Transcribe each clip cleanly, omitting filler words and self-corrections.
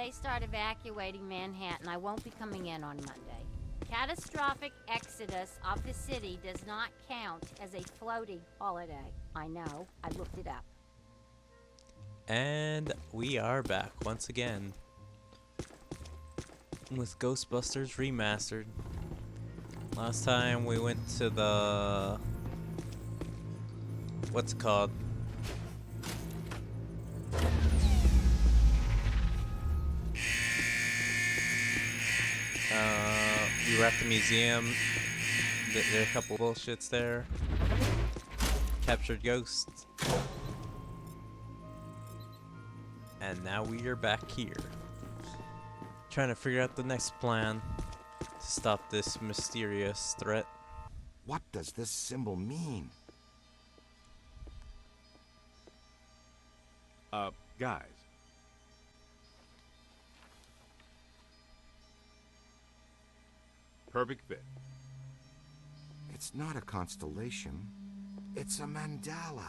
they start evacuating Manhattan, I won't be coming in on Monday. Catastrophic exodus of the city does not count as a floating holiday. I know, I looked it up. And we are back once again with Ghostbusters Remastered. Last time we went to the... what's it called? We were at the museum. There are a couple bullshits there. Captured ghosts. And now we are back here. Trying to figure out the next plan to stop this mysterious threat. What does this symbol mean? Guys. Perfect fit. It's not a constellation. It's a mandala.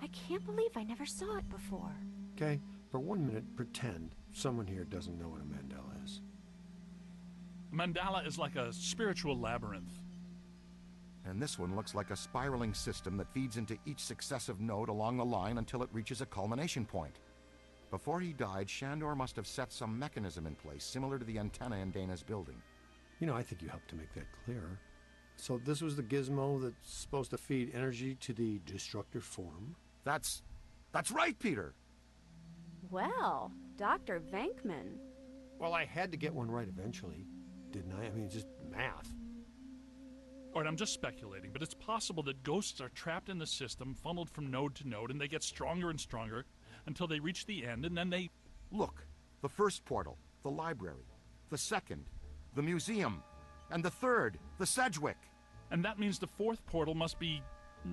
I can't believe I never saw it before. Okay, for 1 minute, pretend someone here doesn't know what a mandala is. Mandala is like a spiritual labyrinth. And this one looks like a spiraling system that feeds into each successive node along the line until it reaches a culmination point. Before he died, Shandor must have set some mechanism in place, similar to the antenna in Dana's building. You know, I think you helped to make that clearer. So this was the gizmo that's supposed to feed energy to the destructor form? That's right, Peter! Well, Dr. Venkman. Well, I had to get one right eventually, didn't I? I mean, just math. Alright, I'm just speculating, but it's possible that ghosts are trapped in the system, funneled from node to node, and they get stronger and stronger until they reach the end, and then they... Look, the first portal, the library. The second, the museum. And the third, the Sedgwick. And that means the fourth portal must be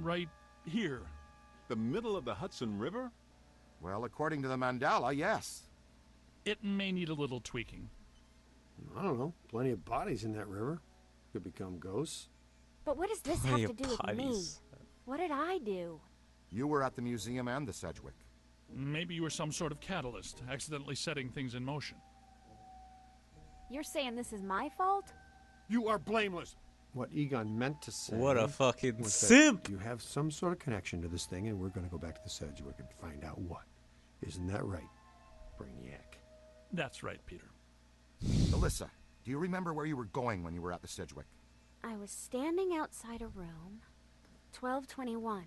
right here. The middle of the Hudson River? Well, according to the mandala, yes. It may need a little tweaking. I don't know. Plenty of bodies in that river. Could become ghosts. But what does this Plenty have to of do with me? bodies. What did I do? You were at the museum and the Sedgwick. Maybe you were some sort of catalyst, accidentally setting things in motion. You're saying this is my fault? You are blameless. What Egon meant to say... What a fucking was that simp! you have some sort of connection to this thing, and we're going to go back to the Sedgwick and find out what. Isn't that right, Brainiac? That's right, Peter. Alyssa, do you remember where you were going when you were at the Sedgwick? I was standing outside a room, 1221.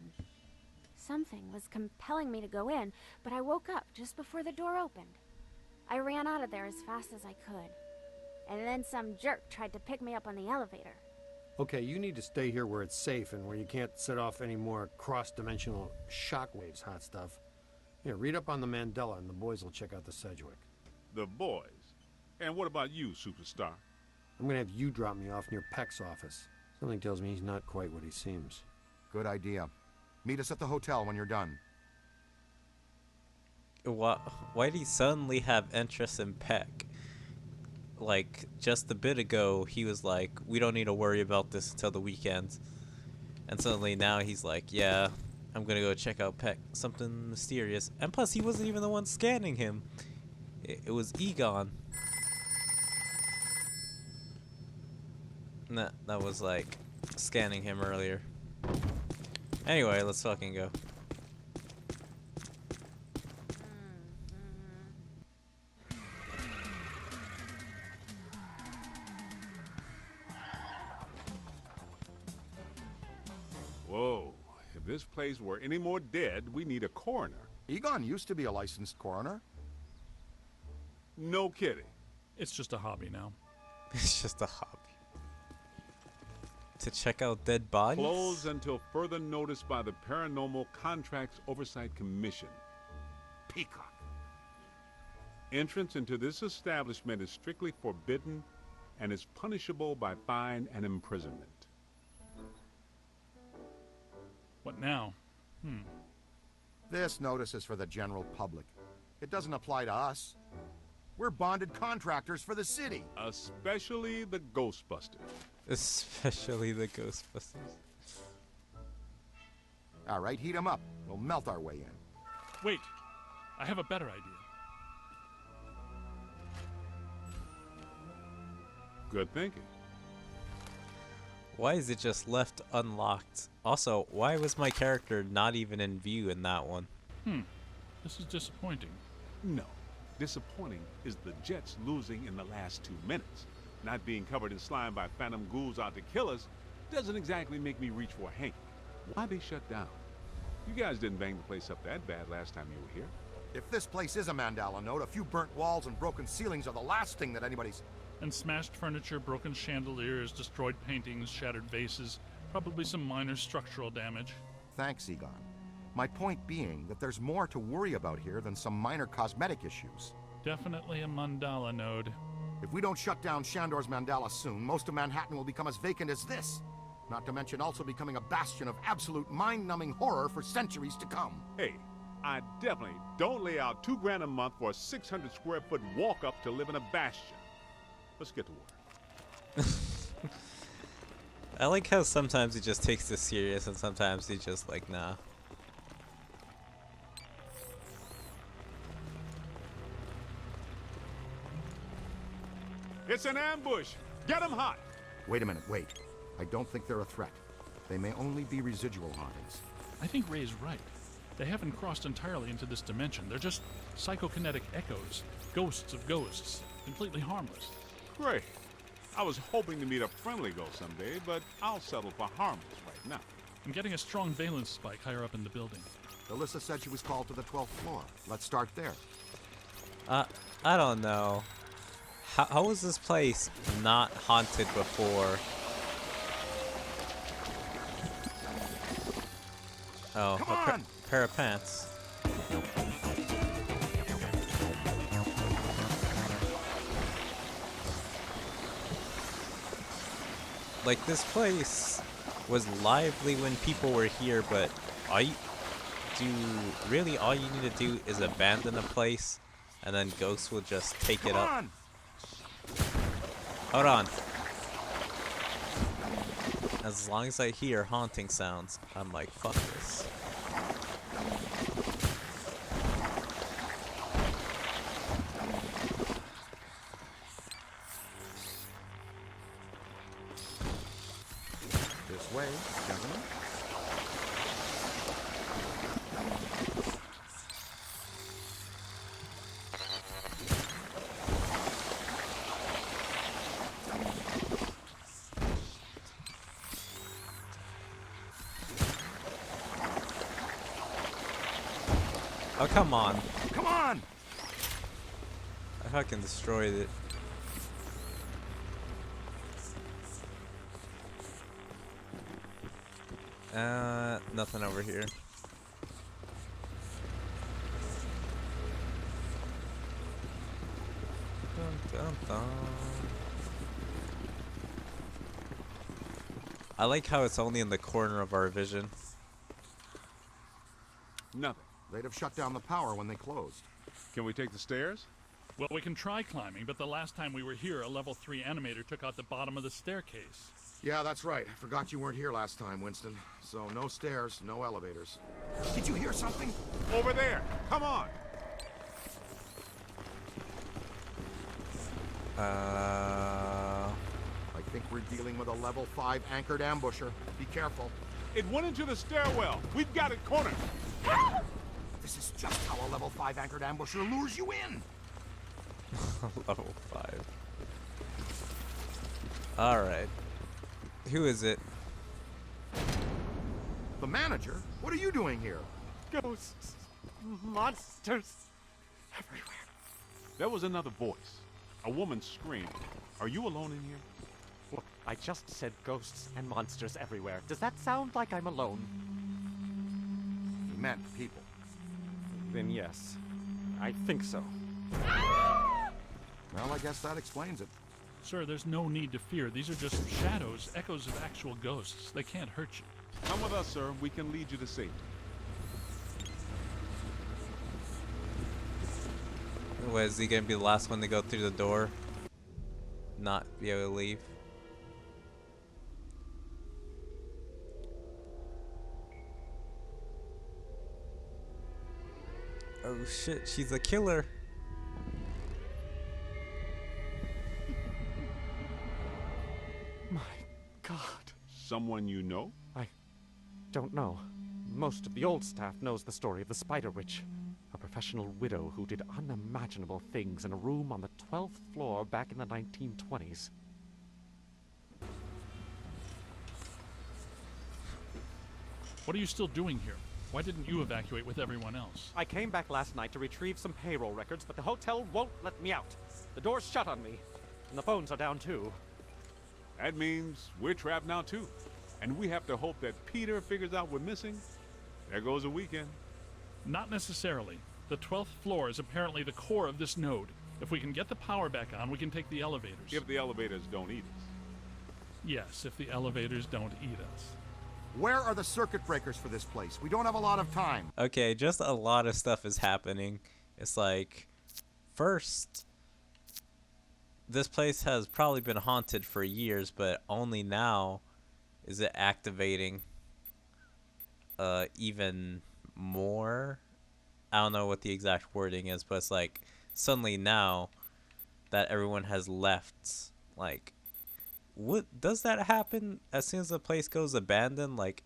Something was compelling me to go in, but I woke up just before the door opened. I ran out of there as fast as I could. And then some jerk tried to pick me up on the elevator. Okay, you need to stay here where it's safe and where you can't set off any more cross-dimensional shockwaves, hot stuff. Here, read up on the Mandela and the boys will check out the Sedgwick. The boys. And what about you, superstar? I'm gonna have you drop me off near Peck's office. Something tells me he's not quite what he seems. Good idea. Meet us at the hotel when you're done. Why did he suddenly have interest in Peck? Like, just a bit ago, he was like, we don't need to worry about this until the weekend. And suddenly now he's like, yeah, I'm gonna go check out Peck. Something mysterious. And plus, he wasn't even the one scanning him. It was Egon. That was like scanning him earlier. Anyway, let's fucking go. Whoa. If this place were any more dead, we need a coroner. Egon used to be a licensed coroner. No kidding. It's just a hobby now. It's just a hobby. To check out dead bodies? Closed until further notice by the Paranormal Contracts Oversight Commission. Peacock. Entrance into this establishment is strictly forbidden and is punishable by fine and imprisonment. What now? This notice is for the general public. It doesn't apply to us. We're bonded contractors for the city. Especially the Ghostbusters. Especially the Ghostbusters. All right, heat 'em up. We'll melt our way in. Wait, I have a better idea. Good thinking. Why is it just left unlocked? Also, why was my character not even in view in that one? This is disappointing. No. Disappointing is the Jets losing in the last 2 minutes. Not being covered in slime by phantom ghouls out to kill us doesn't exactly make me reach for a hanky. Why they shut down? You guys didn't bang the place up that bad last time you were here. If this place is a Mandala node, a few burnt walls and broken ceilings are the last thing that anybody's... And smashed furniture, broken chandeliers, destroyed paintings, shattered vases, probably some minor structural damage. Thanks, Egon. My point being that there's more to worry about here than some minor cosmetic issues. Definitely a mandala node. If we don't shut down Shandor's Mandala soon, most of Manhattan will become as vacant as this. Not to mention also becoming a bastion of absolute mind-numbing horror for centuries to come. Hey, I definitely don't lay out $2 a month for a 600 square foot walk-up to live in a bastion. Let's get to work. I like how sometimes he just takes this serious and sometimes he's just like, nah. It's an ambush! Get 'em hot! Wait a minute, wait. I don't think they're a threat. They may only be residual hauntings. I think Ray's right. They haven't crossed entirely into this dimension. They're just psychokinetic echoes, ghosts of ghosts, completely harmless. Great. I was hoping to meet a friendly ghost someday, but I'll settle for harmless right now. I'm getting a strong valence spike higher up in the building. Alyssa said she was called to the 12th floor. Let's start there. I don't know. How was this place not haunted before? Oh, Come on! Pair of pants. Like, this place was lively when people were here, but all you need to do is abandon a place and then ghosts will just take it up. On! Hold on. As long as I hear haunting sounds, I'm like, fuck this. This way, gentlemen. Oh, come on. Come on! I fucking destroyed it. Nothing over here. Dun, dun, dun. I like how it's only in the corner of our vision. Nothing. They'd have shut down the power when they closed. Can we take the stairs? Well, we can try climbing, but the last time we were here, a level 3 animator took out the bottom of the staircase. Yeah, that's right. I forgot you weren't here last time, Winston. So no stairs, no elevators. Did you hear something? Over there! Come on! I think we're dealing with a level 5 anchored ambusher. Be careful. It went into the stairwell. We've got it cornered. This is just how a level 5 anchored ambusher lures you in. Level 5. Alright. Who is it? The manager? What are you doing here? Ghosts, monsters, everywhere. There was another voice. A woman screamed. Are you alone in here? Look, I just said ghosts and monsters everywhere. Does that sound like I'm alone? He meant people. Then yes, I think so. Well, I guess that explains it. Sir, there's no need to fear. These are just shadows, echoes of actual ghosts. They can't hurt you. Come with us, sir. We can lead you to safety. What, is he gonna be the last one to go through the door? Not be able to leave? Oh shit, she's a killer. someone you know? I don't know. Most of the old staff knows the story of the Spider Witch, a professional widow who did unimaginable things in a room on the 12th floor back in the 1920s. What are you still doing here? Why didn't you evacuate with everyone else? I came back last night to retrieve some payroll records, but the hotel won't let me out. The door's shut on me, and the phones are down too. That means we're trapped now too. And we have to hope that Peter figures out we're missing. There goes a weekend. Not necessarily. The 12th floor is apparently the core of this node. If we can get the power back on, we can take the elevators. If the elevators don't eat us. Yes, if the elevators don't eat us. Where are the circuit breakers for this place? We don't have a lot of time. Okay, just a lot of stuff is happening. It's like, first, this place has probably been haunted for years, but only now is it activating even more. I don't know what the exact wording is, but it's like suddenly now that everyone has left, like, what does that happen as soon as the place goes abandoned? Like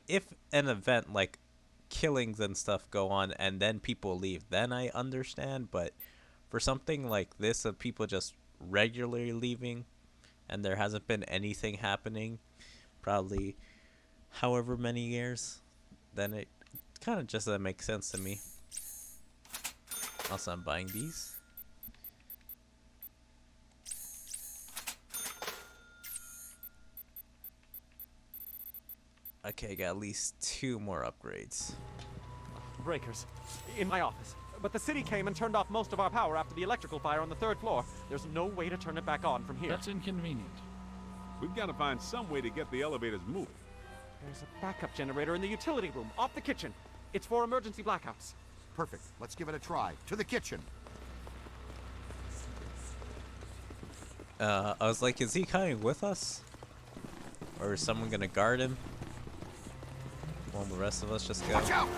if an event like killings and stuff go on and then people leave, then I understand. But for something like this of people just regularly leaving and there hasn't been anything happening probably however many years, then it kind of just doesn't make sense to me. Also, I'm buying these. Okay, got at least 2 more upgrades. Breakers. In my office. But the city came and turned off most of our power after the electrical fire on the 3rd floor. There's no way to turn it back on from here. That's inconvenient. We've got to find some way to get the elevators moving. There's a backup generator in the utility room, off the kitchen. It's for emergency blackouts. Perfect. Let's give it a try. To the kitchen. I was like, is he coming with us? Or is someone gonna guard him? While the rest of us just go? Watch out!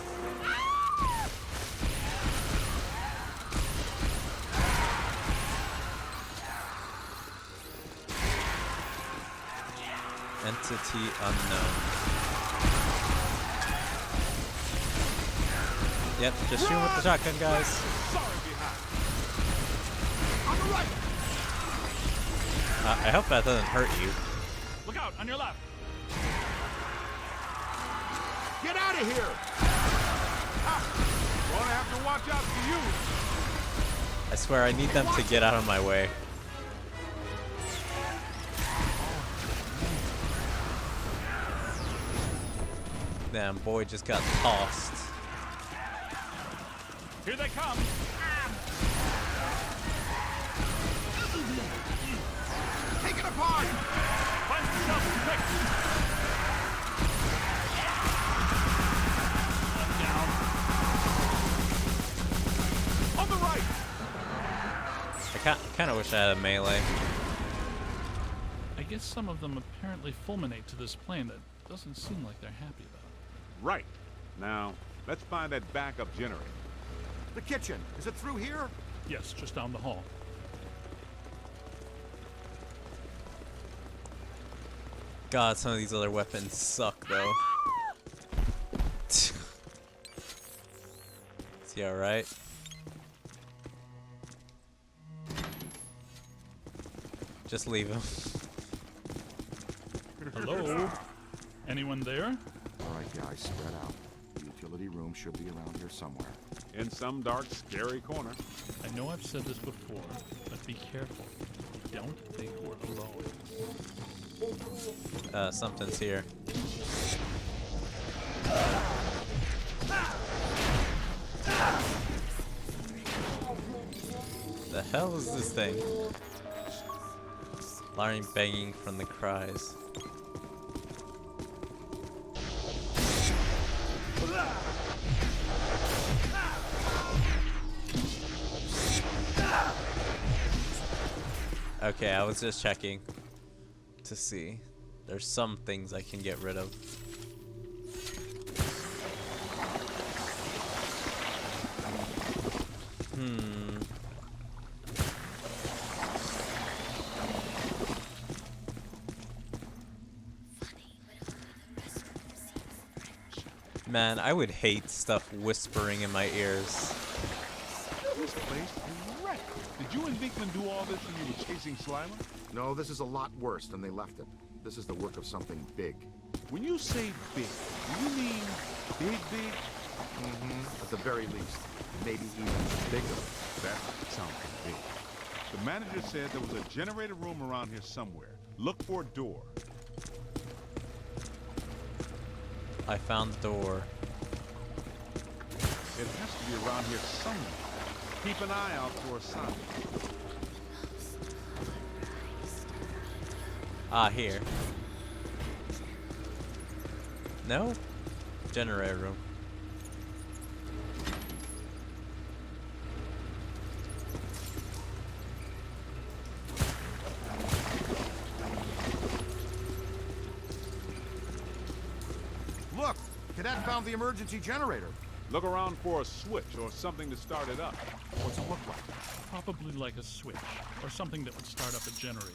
Entity unknown. Yep, just shoot with the shotgun, guys. Sorry, behind. On the right! I hope that doesn't hurt you. Look out, on your left. Get out of here! Gonna have to watch out for you. I swear I need them to get out of my way. Damn, boy just got tossed. Here they come. Take it apart! Find yourself quick. Down. On the right. I kind of wish I had a melee. I guess some of them apparently fulminate to this plane that doesn't seem like they're happy about it. Right. Now, let's find that backup generator. The kitchen. Is it through here? Yes, just down the hall. God, some of these other weapons suck, though. Is he alright? Just leave him. Hello? Anyone there? All right, guys, spread out. The utility room should be around here somewhere. In some dark, scary corner. I know I've said this before, but be careful. Don't think we're alone. Something's here. The hell is this thing? Alarm banging from the cries. Okay, I was just checking to see. There's some things I can get rid of. Funny Man, I would hate stuff whispering in my ears. This place is wrecked. Did you and Beekman do all this when you were chasing Slimer? No, this is a lot worse than they left it. This is the work of something big. When you say big, do you mean big, big? At the very least. Maybe even bigger. That sounds big. The manager said there was a generator room around here somewhere. Look for a door. I found the door. It has to be around here somewhere. Keep an eye out for a sign. Ah, here. No? Generator room. Look! Cadet found the emergency generator. Look around for a switch or something to start it up. What's it look like? Probably like a switch, or something that would start up a generator.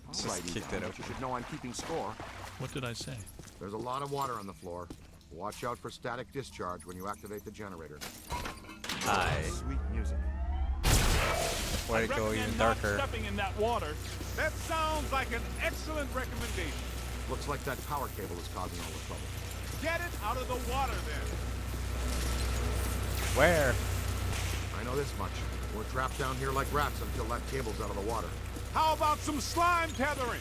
Just Alrighty, kicked then, it but open. you should know I'm keeping score. What did I say? There's a lot of water on the floor. Watch out for static discharge when you activate the generator. Hi. Sweet music. Way to go even darker. Not stepping in that water. That sounds like an excellent recommendation. Looks like that power cable is causing all the trouble. Get it out of the water then. Where? I know this much. We're trapped down here like rats until that cable's out of the water. How about some slime tethering?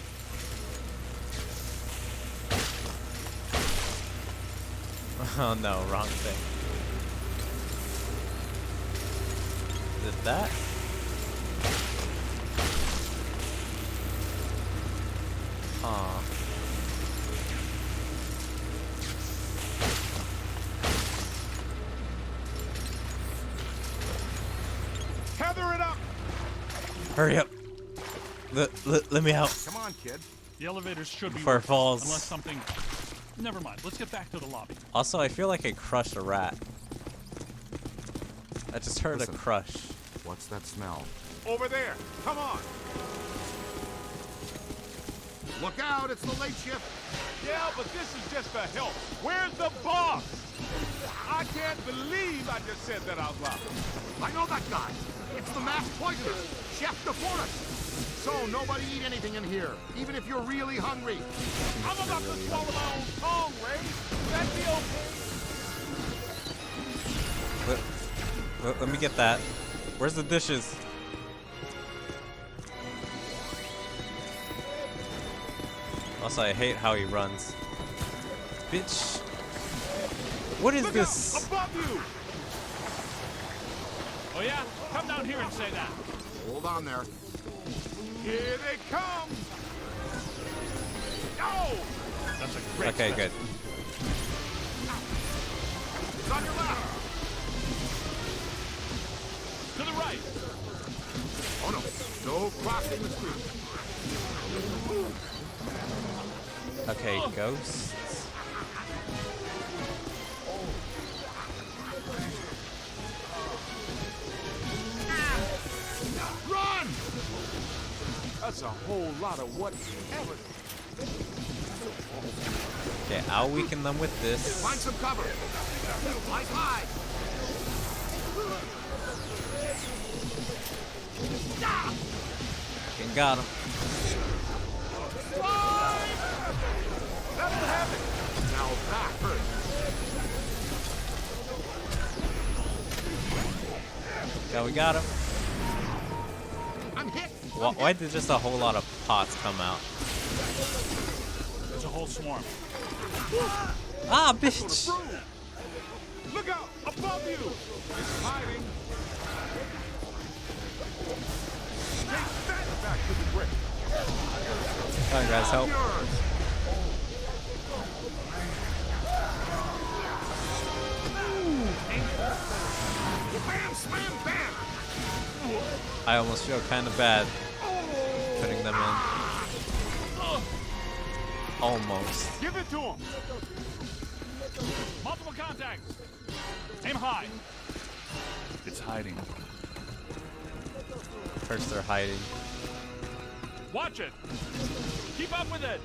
Oh no, wrong thing. Is it that? Huh. Tether it up. Hurry up. Let me out Come on, kid. The elevators should be before it working, falls. unless something... Never mind. Let's get back to the lobby. Also, I feel like I crushed a rat. I just heard Listen. a crush. What's that smell? Over there. Come on. Look out! It's the late shift! Yeah, but this is just a help. Where's the boss? I can't believe I just said that out loud. I know that guy! It's the masked poisoner! Chef DeForest! So, nobody eat anything in here, even if you're really hungry. I'm about to swallow my own tongue, Ray. Would that be okay? Let me get that. Where's the dishes? Also, I hate how he runs. Bitch. What is Look this? out, above you! Oh yeah? Come down here and say that. Hold on there. Here they come! Oh! That's a great Okay, special. good. It's on your left! To the right. Oh no, no crossing the street. Okay, ghosts. Run! That's a whole lot of whatever. Okay, I'll weaken them with this. Find some cover. Light high. And got him. That'll have it. Now that hurts. Yeah, we got him. I'm hit. Why did just a whole lot of pots come out? There's a whole swarm. Ah, bitch! Look out! Above you! It's hiding. Take that back to the brick. Come on, guys, help. Yours. Bam, slam, bam. I almost feel kind of bad putting them in. Almost. Give it to him. Multiple contacts. Aim high. It's hiding. First they're hiding. Watch it. Keep up with it.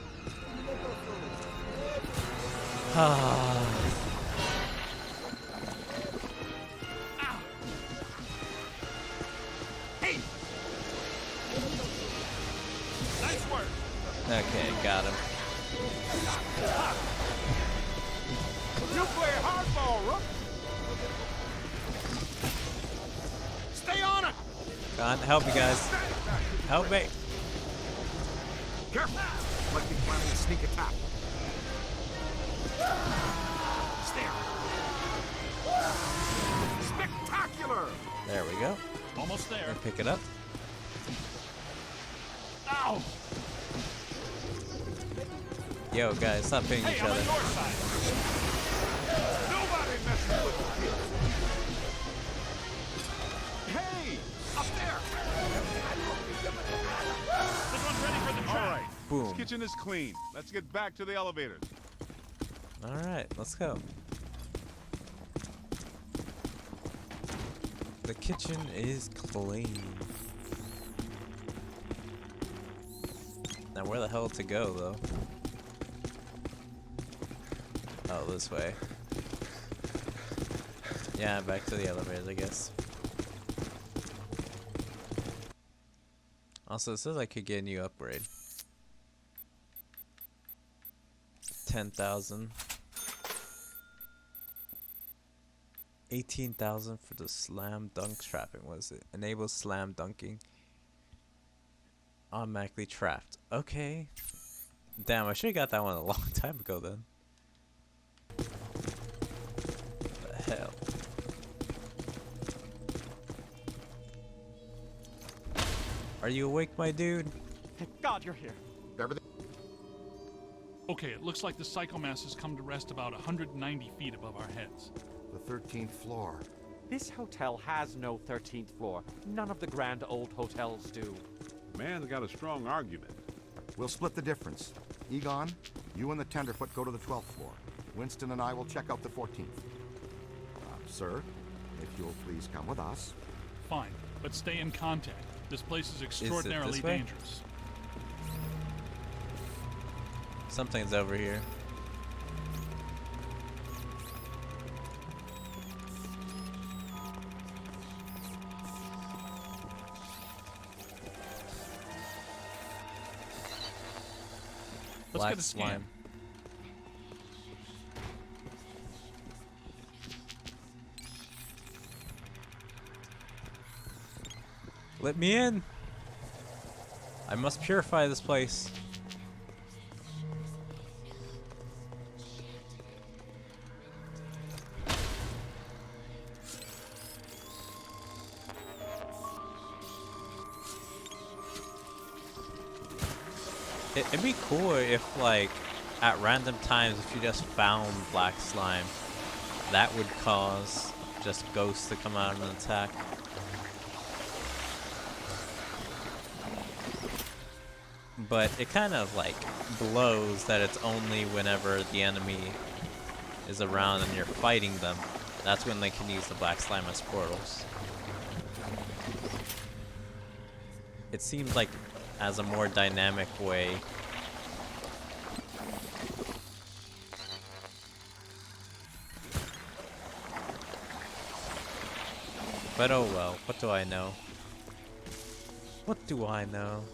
Okay, got him. You play hardball, Rook. Stay on it. Come on, help me, guys. Help me. Careful! Might be planning a sneak attack. Stare! Spectacular! There we go. Almost there. Pick it up. Ow! Yo, guys, stop hitting Hey, each I'm other. on your side. Nobody messes with the kids. Hey, up there. This one's ready for the All trap. right. Boom. This kitchen is clean. Let's get back to the elevators. All right, let's go. The kitchen is clean. Now, where the hell to go, though? Oh, this way. Yeah, back to the elevators, I guess. Also, it says I could get a new upgrade. 10,000. 18,000 for the slam dunk trapping. Was it? Enables slam dunking. Automatically trapped. Okay. Damn, I should have got that one a long time ago then. The hell. Are you awake, my dude? Thank God you're here. Everything. Okay, it looks like the psychomass has come to rest about 190 feet above our heads. The 13th floor. This hotel has no 13th floor. None of the grand old hotels do. Man's got a strong argument. We'll split the difference. Egon, you and the Tenderfoot go to the 12th floor. Winston and I will check out the 14th. Sir, if you'll please come with us. Fine, but stay in contact. This place is extraordinarily this way? dangerous. Something's over here. Let's Black get a scan. slime. Let me in. I must purify this place. It'd be cool if, like, at random times, if you just found black slime, that would cause just ghosts to come out and attack. But it kind of, like, blows that it's only whenever the enemy is around and you're fighting them. That's when they can use the black slime as portals. It seems like as a more dynamic way. But oh well, what do I know? What do I know?